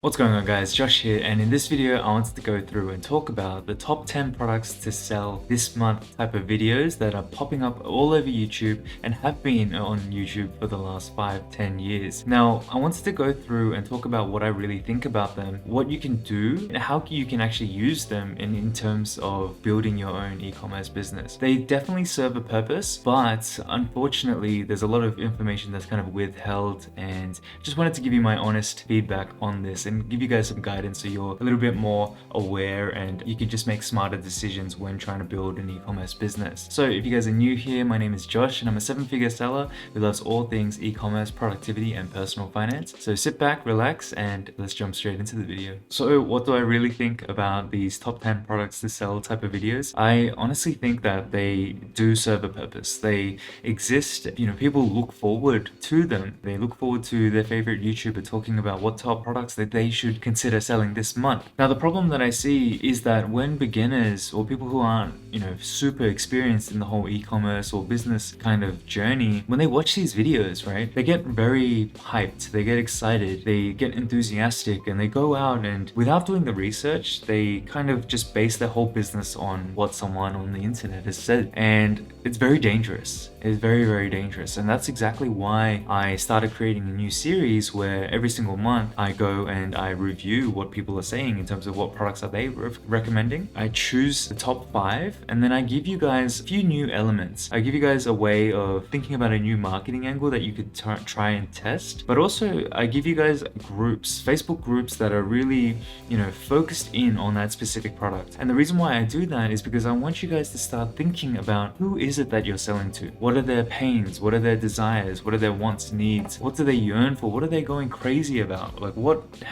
What's going on, guys? Josh here, and in this video I wanted to go through and talk about the top 10 products to sell this month type of videos that are popping up all over YouTube and have been on YouTube for the last 5-10 years. Now, I wanted to go through and talk about what I really think about them, what you can do, and how you can actually use them in terms of building your own e-commerce business. They definitely serve a purpose, but unfortunately there's a lot of information that's kind of withheld, and just wanted to give you my honest feedback on this and give you guys some guidance so you're a little bit more aware and you can just make smarter decisions when trying to build an e-commerce business. So if you guys are new here, my name is Josh and I'm a 7-figure seller who loves all things e-commerce, productivity, and personal finance. So sit back, relax, and let's jump straight into the video. So what do I really think about these top 10 products to sell type of videos? I honestly think that they do serve a purpose. They exist, people look forward to them. They look forward to their favorite YouTuber talking about what top products that they should consider selling this month. Now, the problem that I see is that when beginners or people who aren't, super experienced in the whole e-commerce or business kind of journey, when they watch these videos, right, they get very hyped, they get excited, they get enthusiastic, and they go out and without doing the research, they kind of just base their whole business on what someone on the internet has said. And it's very dangerous. It's very, very dangerous. And that's exactly why I started creating a new series where every single month I go and I review what people are saying in terms of what products are they recommending. I choose the top 5 and then I give you guys a few new elements. I give you guys a way of thinking about a new marketing angle that you could try and test. But also I give you guys groups, Facebook groups that are really, focused in on that specific product. And the reason why I do that is because I want you guys to start thinking about who is it that you're selling to? What are their pains? What are their desires? What are their wants, needs? What do they yearn for? What are they going crazy about? Like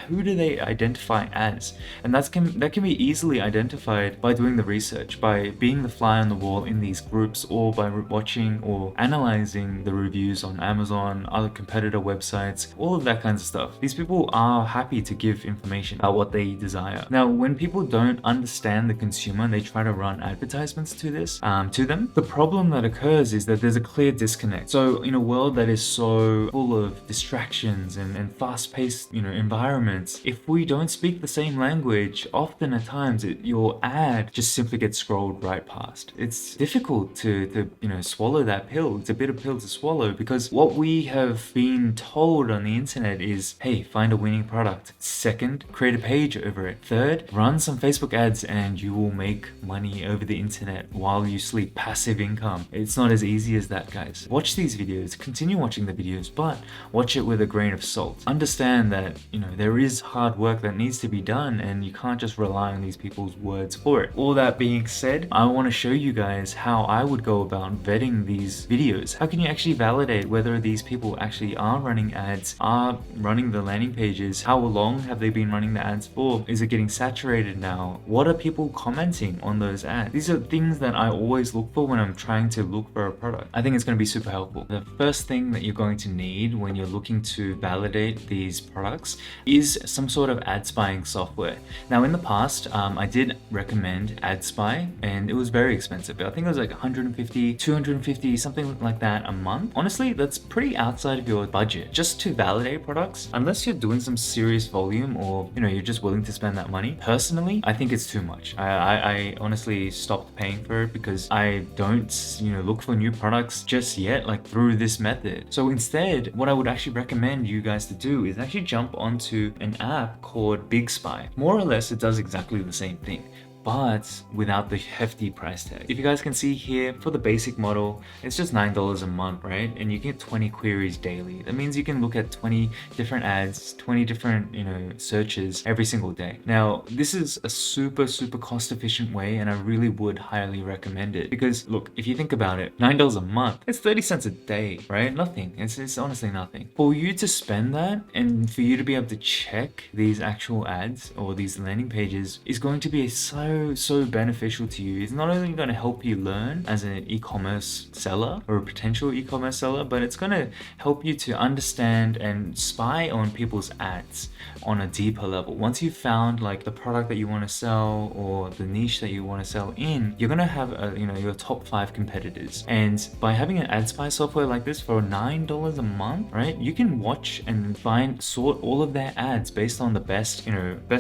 who do they identify as? And that can be easily identified by doing the research, by being the fly on the wall in these groups, or by watching or analyzing the reviews on Amazon, other competitor websites, all of that kinds of stuff. These people are happy to give information about what they desire. Now, when people don't understand the consumer and they try to run advertisements to them, the problem that occurs is that there's a clear disconnect. So in a world that is so full of distractions and fast-paced, environments, if we don't speak the same language, often at times your ad just simply gets scrolled right past. It's difficult to swallow that pill. It's a bitter pill to swallow because what we have been told on the internet is, hey, find a winning product. Second, create a page over it. Third, run some Facebook ads and you will make money over the internet while you sleep. Passive income. It's not as easy as that, guys. Watch these videos, continue watching the videos, but watch it with a grain of salt. Understand that, there is hard work that needs to be done and you can't just rely on these people's words for it. All that being said, I want to show you guys how I would go about vetting these videos. How can you actually validate whether these people actually are running ads, are running the landing pages? How long have they been running the ads for? Is it getting saturated now? What are people commenting on those ads? These are things that I always look for when I'm trying to look for a product. I think it's going to be super helpful. The first thing that you're going to need when you're looking to validate these products is some sort of ad spying software. Now, in the past, I did recommend AdSpy and it was very expensive. I think it was like 150, 250, something like that a month. Honestly, that's pretty outside of your budget just to validate products. Unless you're doing some serious volume or, you're just willing to spend that money. Personally, I think it's too much. I honestly stopped paying for it because I don't, look for new products just yet, like through this method. So instead, what I would actually recommend you guys to do is actually jump onto an app called Big Spy. More or less, it does exactly the same thing, but without the hefty price tag. If you guys can see here, for the basic model, it's just $9 a month, right? And you get 20 queries daily. That means you can look at 20 different ads, 20 different, searches every single day. Now, this is a super, super cost efficient way, and I really would highly recommend it because look, if you think about it, $9 a month, it's 30 cents a day, right? Nothing. It's honestly nothing. For you to spend that and for you to be able to check these actual ads or these landing pages is going to be so so beneficial to you. It's not only going to help you learn as an e-commerce seller or a potential e-commerce seller, but it's going to help you to understand and spy on people's ads on a deeper level. Once you've found like the product that you want to sell or the niche that you want to sell in, you're going to have your top 5 competitors. And by having an ad spy software like this for $9 a month, right, you can watch and sort all of their ads based on the best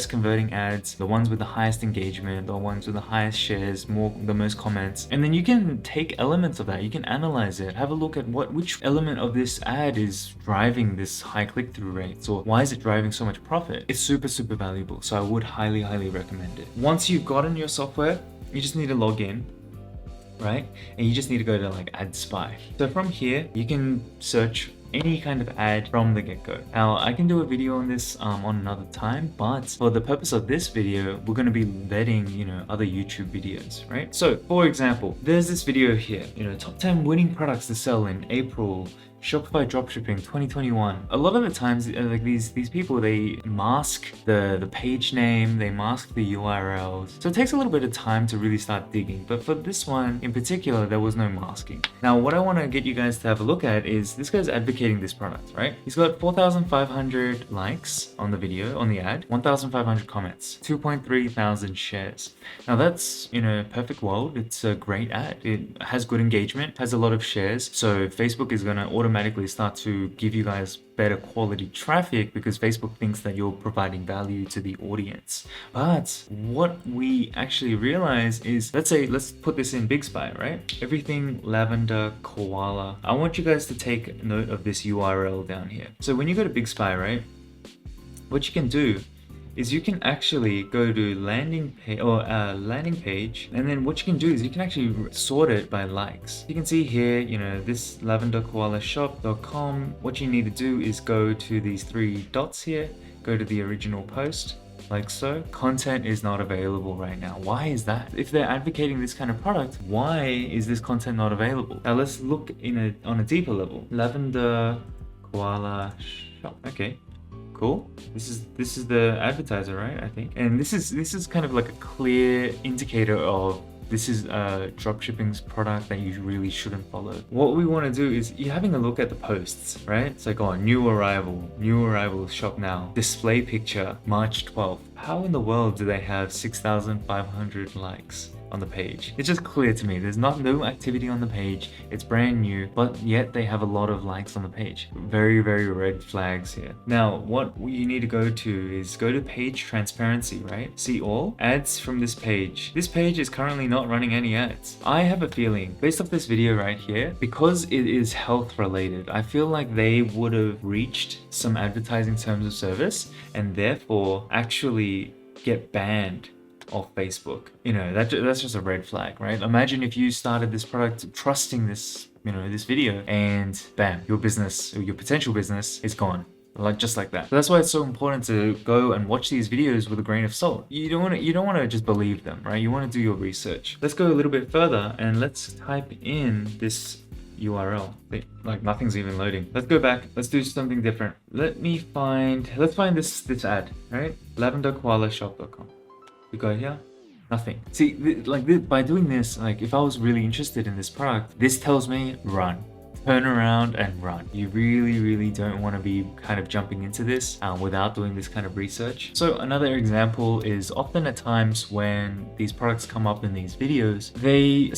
converting ads, the ones with the highest engagement, the ones with the highest shares, the most comments. And then you can take elements of that, you can analyze it, have a look at which element of this ad is driving this high click-through rates, or why is it driving so much profit. It's super valuable, so I would highly recommend it. Once you've gotten your software, you just need to log in, right? And you just need to go to like Ad Spy. So from here, you can search any kind of ad from the get-go. Now, I can do a video on this on another time, but for the purpose of this video, we're going to be letting other YouTube videos, right? So, for example, there's this video here, top 10 winning products to sell in April, Shopify Dropshipping 2021. A lot of the times, like these people, they mask the page name, they mask the URLs. So it takes a little bit of time to really start digging. But for this one in particular, there was no masking. Now, what I want to get you guys to have a look at is this guy's advocating this product, right? He's got 4,500 likes on the video, on the ad, 1,500 comments, 2.3 thousand shares. Now that's, perfect world. It's a great ad. It has good engagement, has a lot of shares. So Facebook is going to automatically start to give you guys better quality traffic because Facebook thinks that you're providing value to the audience. But what we actually realize is, let's put this in Big Spy, right? Everything lavender koala. I want you guys to take note of this URL down here. So when you go to Big Spy, right, what you can do is you can actually go to landing page, and then what you can do is you can actually sort it by likes. You can see here, this lavenderkoalashop.com. What you need to do is go to these 3 dots here, go to the original post, like so. Content is not available right now. Why is that? If they're advocating this kind of product, why is this content not available? Now let's look on a deeper level. Lavender koala shop. Okay. Cool. This is the advertiser, right? I think. And this is kind of like a clear indicator of this is dropshipping's product that you really shouldn't follow. What we want to do is you're having a look at the posts, right? It's like, new arrival, shop now. Display picture, March 12th. How in the world do they have 6,500 likes on the page? It's just clear to me. There's no activity on the page. It's brand new, but yet they have a lot of likes on the page. Very red flags here. Now, what you need to go to is go to page transparency, right? See all ads from this page. This page is currently not running any ads. I have a feeling, based off this video right here, because it is health related, I feel like they would have reached some advertising terms of service and therefore actually get banned off Facebook. That's just a red flag, right? Imagine if you started this product trusting this, this video, and bam, your business or your potential business is gone. Just like that. So that's why it's so important to go and watch these videos with a grain of salt. You don't want to just believe them, right? You want to do your research. Let's go a little bit further and let's type in this URL. Like nothing's even loading. Let's go back. Let's do something different. Let's find this ad, right? lavenderkoalashop.com. We go here, nothing. See, by doing this, like if I was really interested in this product, this tells me run. Turn around and run. You really don't want to be kind of jumping into this without doing this kind of research. So another example is often at times when these products come up in these videos, the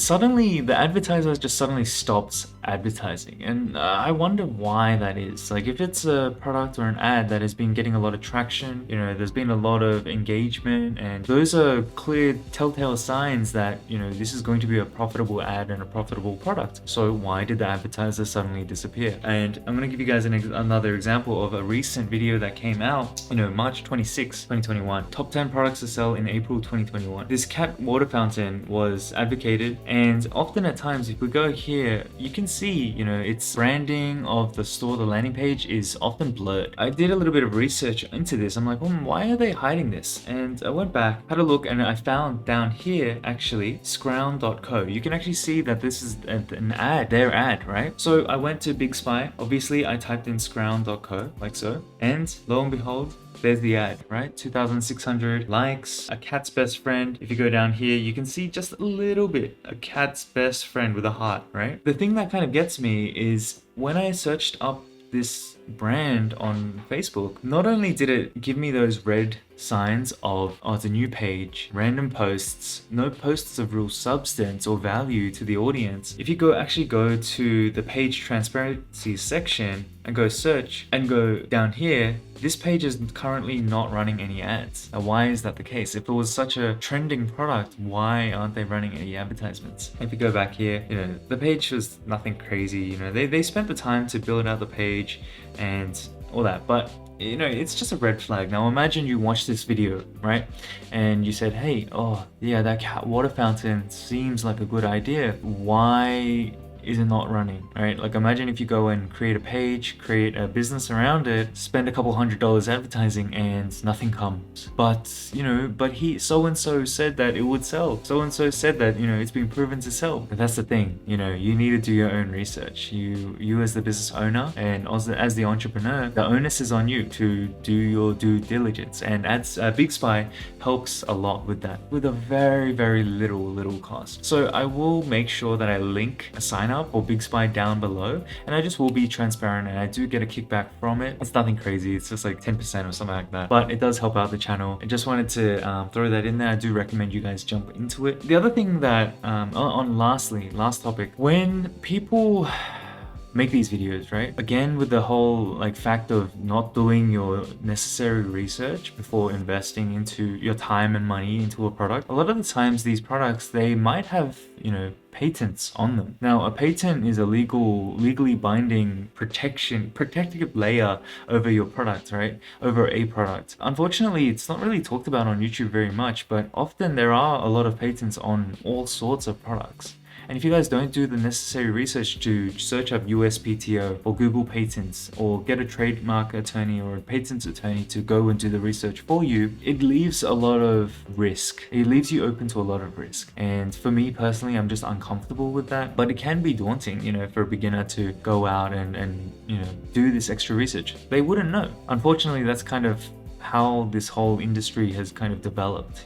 advertiser just suddenly stops advertising. And I wonder why that is. Like if it's a product or an ad that has been getting a lot of traction, there's been a lot of engagement, and those are clear telltale signs that, this is going to be a profitable ad and a profitable product. So why did the advertiser suddenly disappear? And I'm going to give you guys another example of a recent video that came out, March 26, 2021. Top 10 products to sell in April 2021. This cat water fountain was advocated, and often at times, if we go here, you can see, its branding of the store, the landing page is often blurred. I did a little bit of research into this. I'm like, why are they hiding this? And I went back, had a look, and I found down here, actually, scrown.co. You can actually see that this is an ad, their ad, right? So I went to Big Spy. Obviously, I typed in scrown.co, like so. And lo and behold, there's the ad, right? 2,600 likes, a cat's best friend. If you go down here, you can see just a little bit, a cat's best friend with a heart, right? The thing that kind of gets me is when I searched up this brand on Facebook, not only did it give me those red signs of, oh, it's a new page, random posts, no posts of real substance or value to the audience. If you actually go to the page transparency section and go search and go down here, this page is currently not running any ads. Now, why is that the case? If it was such a trending product, why aren't they running any advertisements? If you go back here, the page was nothing crazy. They spent the time to build out the page and all that, but it's just a red flag. Now imagine you watch this video, right? And you said, hey, oh yeah, that cat water fountain seems like a good idea. Why is it not running, right? Like imagine if you go and create a page, create a business around it, spend a couple $100 advertising and nothing comes. But so-and-so said that it would sell. So-and-so said that, it's been proven to sell. But that's the thing, you need to do your own research. You as the business owner and also as the entrepreneur, the onus is on you to do your due diligence. And Big Spy helps a lot with that, with a very, very little cost. So I will make sure that I link a sign up or Big Spy down below, and I just will be transparent, and I do get a kickback from it. It's nothing crazy, it's just like 10% or something like that, but it does help out the channel. I just wanted to throw that in there. I do recommend you guys jump into it. The other thing that last topic, when people make these videos, right? Again, with the whole fact of not doing your necessary research before investing into your time and money into a product, a lot of the times these products, they might have patents on them. Now, a patent is a legally binding protective layer over your product, right? Over a product. Unfortunately, it's not really talked about on YouTube very much, but often there are a lot of patents on all sorts of products. And if you guys don't do the necessary research to search up USPTO or Google patents or get a trademark attorney or a patents attorney to go and do the research for you, it leaves a lot of risk. It leaves you open to a lot of risk. And for me personally, I'm just uncomfortable with that. But it can be daunting, for a beginner to go out and do this extra research. They wouldn't know. Unfortunately, that's kind of how this whole industry has kind of developed.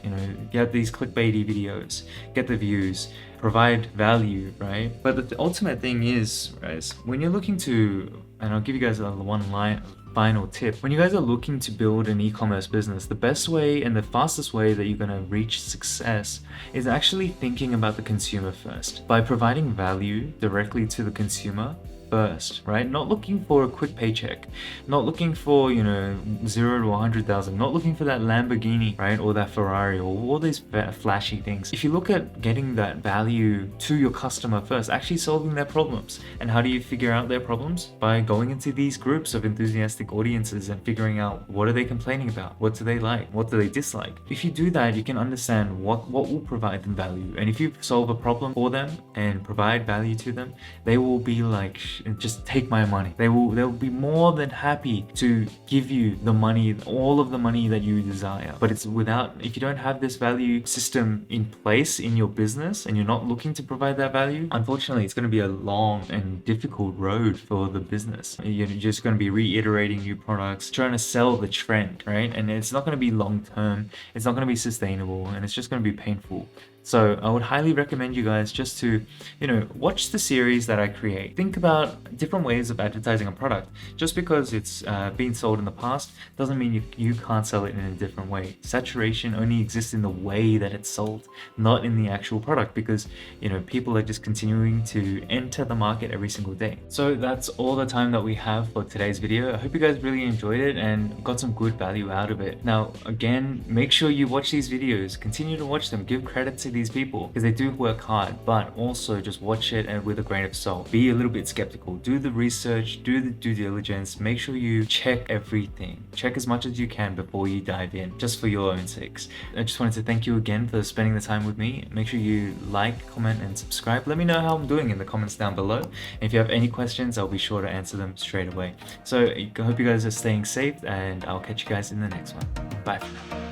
Get these clickbaity videos, get the views, provide value, right? But the ultimate thing is, guys, when you're looking to, and I'll give you guys a final tip. When you guys are looking to build an e-commerce business, the best way and the fastest way that you're going to reach success is actually thinking about the consumer first. By providing value directly to the consumer first, right? Not looking for a quick paycheck, not looking for 0 to 100,000, not looking for that Lamborghini, right? Or that Ferrari or all these flashy things. If you look at getting that value to your customer first, actually solving their problems. And how do you figure out their problems? By going into these groups of enthusiastic audiences and figuring out what are they complaining about, what do they like, what do they dislike. If you do that, you can understand what will provide them value. And if you solve a problem for them and provide value to them, they will be like, just take my money. They'll be more than happy to give you the money, all of the money that you desire. But if you don't have this value system in place in your business and you're not looking to provide that value, unfortunately, it's going to be a long and difficult road for the business. You're just going to be reiterating new products, trying to sell the trend, right? And it's not going to be long term. It's not going to be sustainable, and it's just going to be painful. So I would highly recommend you guys just to, watch the series that I create. Think about different ways of advertising a product. Just because it's been sold in the past doesn't mean you can't sell it in a different way. Saturation only exists in the way that it's sold, not in the actual product, because, people are just continuing to enter the market every single day. So that's all the time that we have for today's video. I hope you guys really enjoyed it and got some good value out of it. Now, again, make sure you watch these videos, continue to watch them, give credit to these people because they do work hard, but also just watch it and with a grain of salt. Be a little bit skeptical, do the research, do the due diligence, make sure you check everything, check as much as you can before you dive in, just for your own sakes. I just wanted to thank you again for spending the time with me. Make sure you like, comment and subscribe. Let me know how I'm doing in the comments down below, and if you have any questions, I'll be sure to answer them straight away. So I hope you guys are staying safe, and I'll catch you guys in the next one. Bye for now.